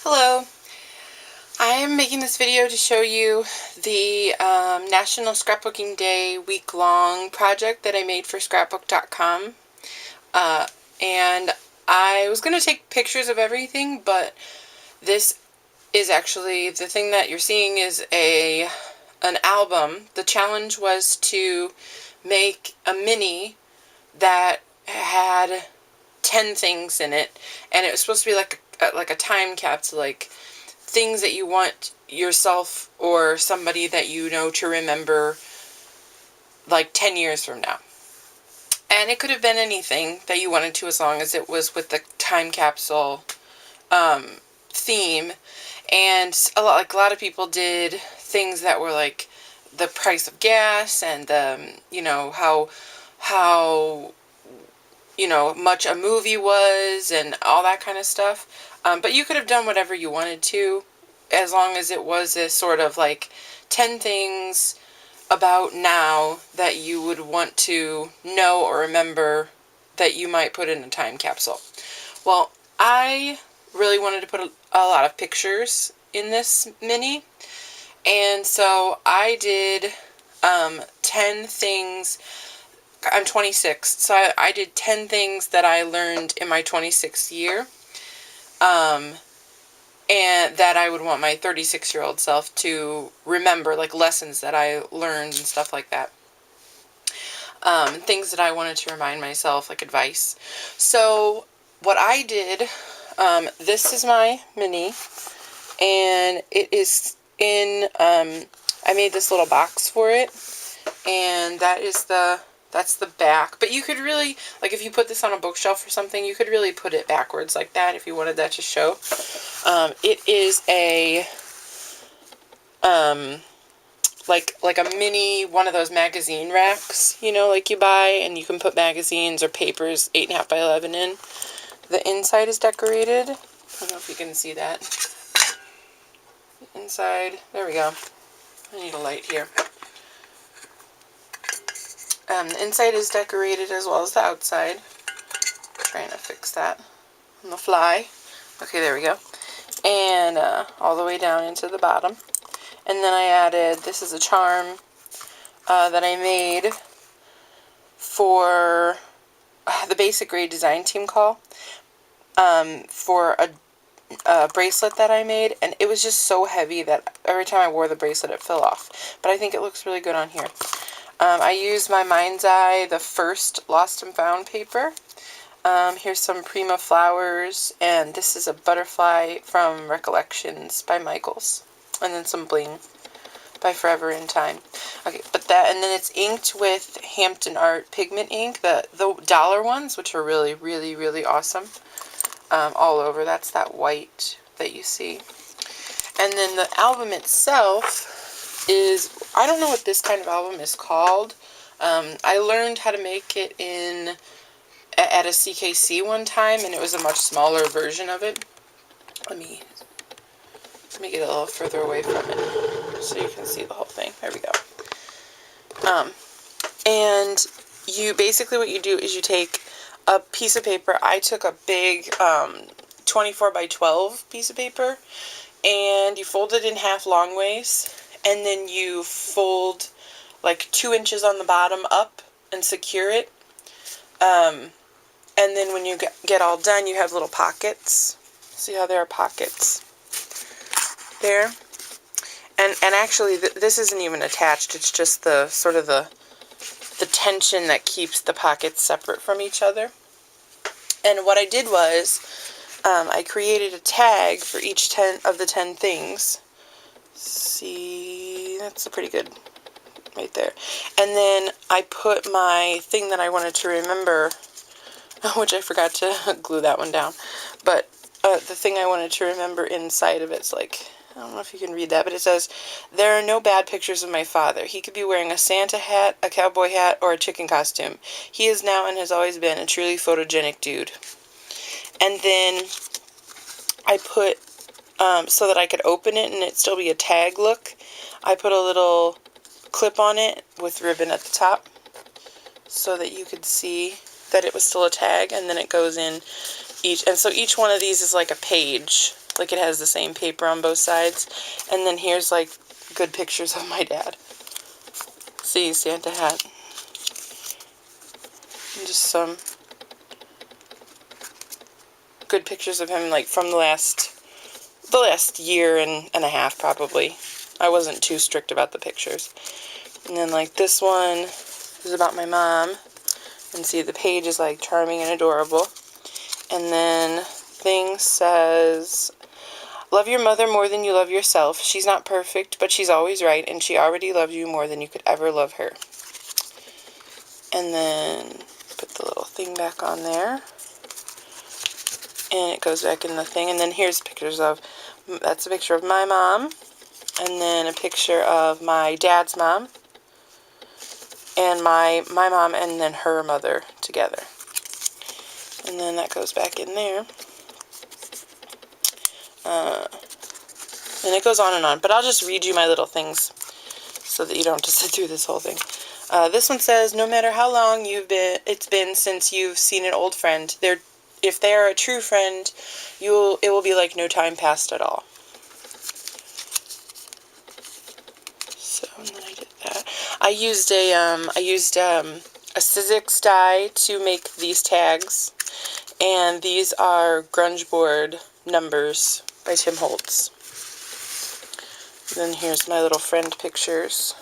Hello, I am making this video to show you the National Scrapbooking Day week-long project that I made for scrapbook.com. And I was going to take pictures of everything, but this is actually, the thing that you're seeing is an album. The challenge was to make a mini that had 10 things in it, and it was supposed to be like a time capsule, like things that you want yourself or somebody that you know to remember like 10 years from now. And it could have been anything that you wanted to, as long as it was with the time capsule theme. And a lot of people did things that were like the price of gas and how much a movie was and all that kind of stuff. But you could have done whatever you wanted to, as long as it was a sort of like 10 things about now that you would want to know or remember that you might put in a time capsule. Well, I really wanted to put a lot of pictures in this mini, and so I did 10 things. I'm 26, so I did 10 things that I learned in my 26th year, and that I would want my 36-year-old self to remember, like lessons that I learned and stuff like that. Things that I wanted to remind myself, like advice. So what I did, this is my mini, and it is in, I made this little box for it, and that's the back. But you could really, like if you put this on a bookshelf or something, you could really put it backwards like that if you wanted that to show. It is a, like a mini, one of those magazine racks, like you buy, and you can put magazines or papers 8.5 by 11 in. The inside is decorated. I don't know if you can see that. The inside, there we go. I need a light here. The inside is decorated as well as the outside. I'm trying to fix that on the fly. Okay, there we go. And all the way down into the bottom. And then I added, this is a charm that I made for the basic grade design team call, for a bracelet that I made, and it was just so heavy that every time I wore the bracelet it fell off. But I think it looks really good on here. I used my Mind's Eye, the first Lost and Found paper. Here's some Prima flowers, and this is a butterfly from Recollections by Michaels. And then some bling by Forever in Time. Okay, but that, and then it's inked with Hampton Art pigment ink, the dollar ones, which are really, really, really awesome. All over. That's that white that you see. And then the album itself is, I don't know what this kind of album is called. I learned how to make it at a CKC one time, and it was a much smaller version of it. Let me get a little further away from it so you can see the whole thing. There we go. And you basically, what you do is you take a piece of paper. I took a big 24 by 12 piece of paper, and you fold it in half long ways, and then you fold like 2 inches on the bottom up and secure it. And then when you get all done, you have little pockets. See how there are pockets there? And actually, this isn't even attached. It's just the sort of the tension that keeps the pockets separate from each other. And what I did was, I created a tag for each 10 of the 10 things. See, that's pretty good right there. And then I put my thing that I wanted to remember, which I forgot to glue that one down, but the thing I wanted to remember inside of it's like, I don't know if you can read that, but it says, "There are no bad pictures of my father. He could be wearing a Santa hat, a cowboy hat, or a chicken costume. He is now and has always been a truly photogenic dude." And then I put, so that I could open it and it still be a tag look, I put a little clip on it with ribbon at the top so that you could see that it was still a tag, and then it goes in each, and so each one of these is like a page Like it has the same paper on both sides. And then here's like good pictures of my dad. See, Santa hat. And just some good pictures of him, like from the last year and a half probably. I wasn't too strict about the pictures. And then like this one is about my mom. And see, the page is like charming and adorable. And then thing says, love your mother more than you love yourself. She's not perfect, but she's always right, and she already loves you more than you could ever love her. And then put the little thing back on there. And it goes back in the thing. And then here's pictures of, that's a picture of my mom. And then a picture of my dad's mom. And my mom and then her mother together. And then that goes back in there. And it goes on and on. But I'll just read you my little things so that you don't have to sit through this whole thing. This one says, no matter how long it's been since you've seen an old friend, if they are a true friend, it will be like no time passed at all. So, and then I did that. I used a Sizzix die to make these tags, and these are grunge board numbers by Tim Holtz. And then here's my little friend pictures.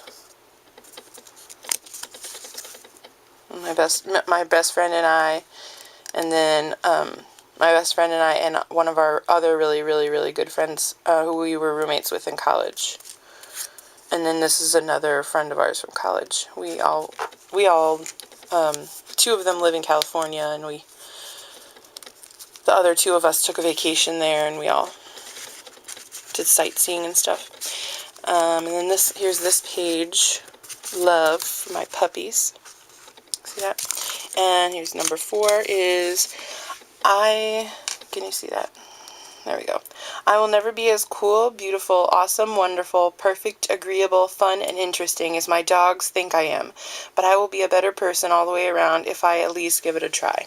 My best friend and I, and then my best friend and I, and one of our other really, really, really good friends who we were roommates with in college. And then this is another friend of ours from college. We all, two of them live in California, and the other two of us took a vacation there, and we all did sightseeing and stuff. And then here's this page, love for my puppies. See that? And here's number 4 is, can you see that? There we go. I will never be as cool, beautiful, awesome, wonderful, perfect, agreeable, fun, and interesting as my dogs think I am. But I will be a better person all the way around if I at least give it a try.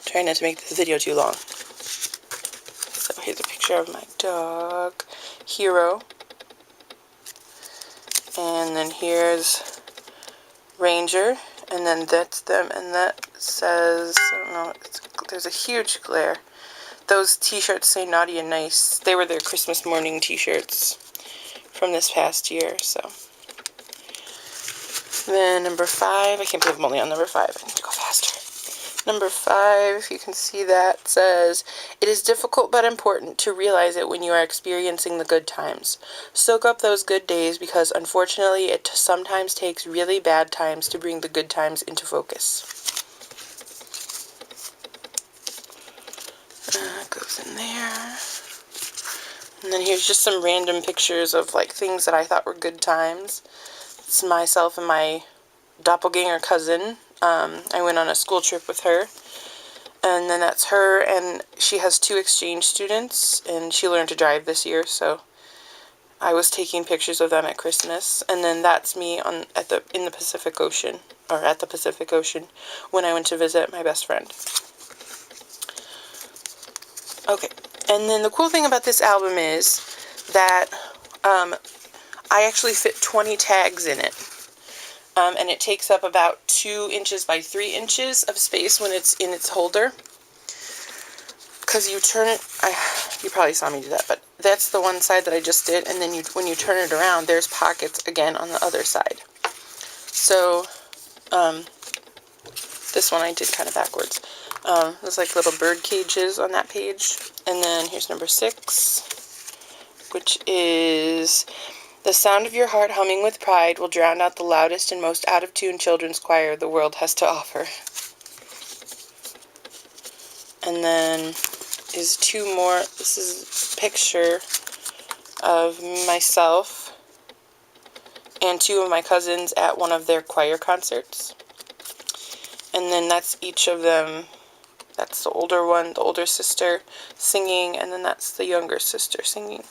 Trying not to make this video too long. So here's a picture of my dog, Hero. And then here's Ranger. And then that's them. And that says, I don't know, there's a huge glare. Those t-shirts say naughty and nice. They were their Christmas morning t-shirts from this past year, so. Then number 5, I can't believe I'm only on number 5. I need to go faster. Number 5, you can see that says, it is difficult but important to realize it when you are experiencing the good times. Soak up those good days because unfortunately it sometimes takes really bad times to bring the good times into focus. That goes in there. And then here's just some random pictures of like things that I thought were good times. It's myself and my doppelganger cousin. I went on a school trip with her. And then that's her, and she has 2 exchange students, and she learned to drive this year, so I was taking pictures of them at Christmas. And then that's me in the Pacific Ocean, or at the Pacific Ocean, when I went to visit my best friend. Okay, and then the cool thing about this album is that I actually fit 20 tags in it. And it takes up about 2 inches by 3 inches of space when it's in its holder. Because you turn it, you probably saw me do that, but that's the one side that I just did. And then when you turn it around, there's pockets again on the other side. So, this one I did kind of backwards. There's like little bird cages on that page. And then here's number 6, which is, the sound of your heart humming with pride will drown out the loudest and most out-of-tune children's choir the world has to offer. And then is 2 more. This is a picture of myself and 2 of my cousins at one of their choir concerts. And then that's each of them. That's the older one, the older sister singing, and then that's the younger sister singing.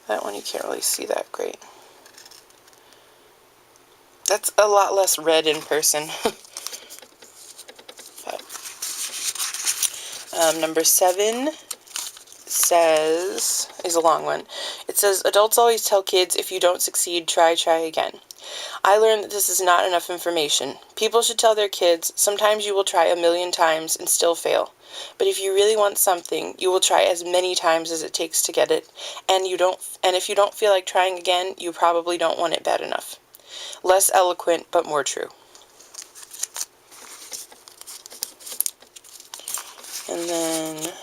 That one you can't really see that great. That's a lot less red in person. But, Number 7 is a long one. It says, adults always tell kids, if you don't succeed, try again. I learned that this is not enough information. People should tell their kids, sometimes you will try 1,000,000 times and still fail. But if you really want something, you will try as many times as it takes to get it. And if you don't feel like trying again, you probably don't want it bad enough. Less eloquent, but more true. And then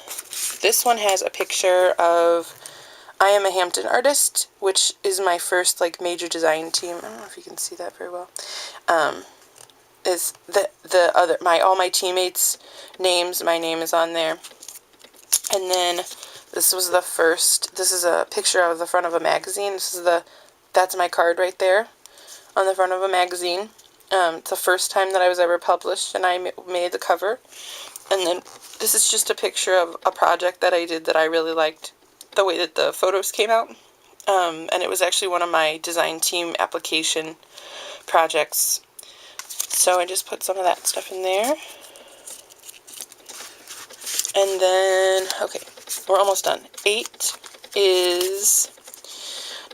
this one has a picture of I Am a Hampton Artist, which is my first like major design team. I don't know if you can see that very well. Is all my teammates' names, my name is on there. And then this was the first. This is a picture of the front of a magazine. That's my card right there on the front of a magazine. It's the first time that I was ever published, and I made the cover. And then this is just a picture of a project that I did that I really liked the way that the photos came out. And it was actually one of my design team application projects. So I just put some of that stuff in there. And then, okay, we're almost done. 8 is,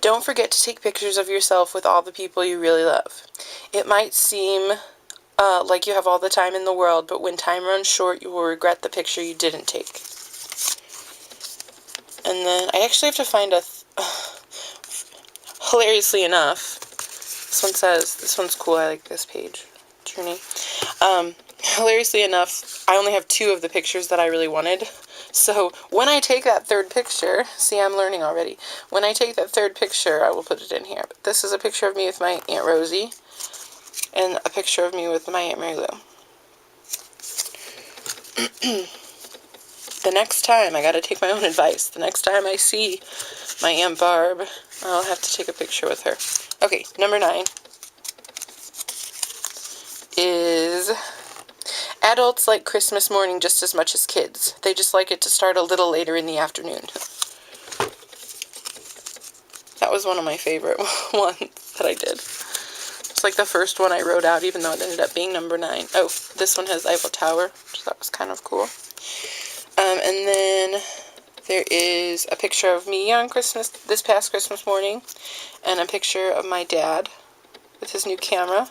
don't forget to take pictures of yourself with all the people you really love. It might seem like you have all the time in the world, but when time runs short, you will regret the picture you didn't take. And then I actually have to find hilariously enough, this one's cool, I like this page, Journey. Hilariously enough, I only have 2 of the pictures that I really wanted. So when I take that third picture, see, I'm learning already. When I take that third picture, I will put it in here. But this is a picture of me with my Aunt Rosie, and a picture of me with my Aunt Mary Lou. The next time, I gotta take my own advice. The next time I see my Aunt Barb, I'll have to take a picture with her. Okay, number 9 is, adults like Christmas morning just as much as kids. They just like it to start a little later in the afternoon. That was one of my favorite ones that I did. It's like the first one I wrote out, even though it ended up being number 9. Oh, this one has Eiffel Tower, which I thought was kind of cool. And then there is a picture of me on this past Christmas morning, and a picture of my dad with his new camera,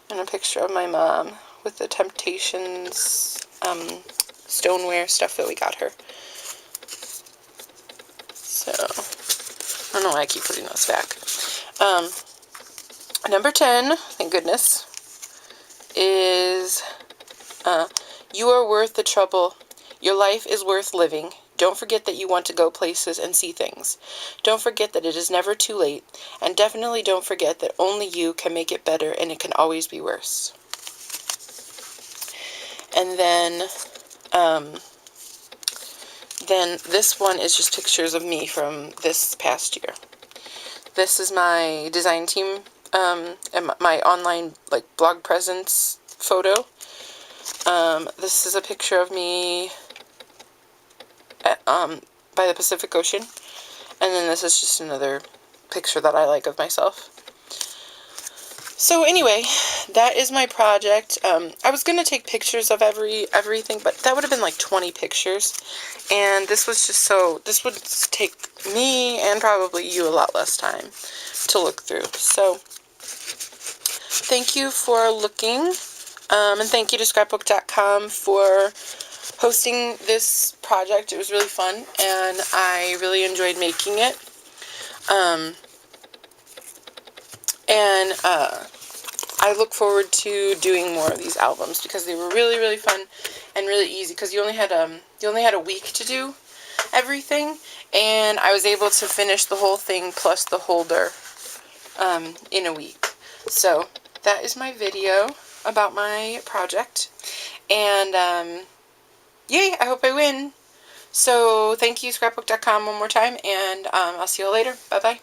and a picture of my mom with the Temptations stoneware stuff that we got her. So, I don't know why I keep putting those back. Number 10, thank goodness, is you are worth the trouble. Your life is worth living. Don't forget that you want to go places and see things. Don't forget that it is never too late. And definitely don't forget that only you can make it better, and it can always be worse. And then this one is just pictures of me from this past year. This is my design team and my online blog presence photo. This is a picture of me by the Pacific Ocean, and then this is just another picture that I like of myself. So anyway, that is my project. I was gonna take pictures of everything, but that would have been like 20 pictures, and this would take me and probably you a lot less time to look through. So thank you for looking, and thank you to scrapbook.com for hosting this project. It was really fun, and I really enjoyed making it. I look forward to doing more of these albums because they were really, really fun and really easy, because you only had a week to do everything, and I was able to finish the whole thing plus the holder in a week. So that is my video about my project, and yay, I hope I win. So thank you, scrapbook.com, one more time, and I'll see you all later. Bye-bye.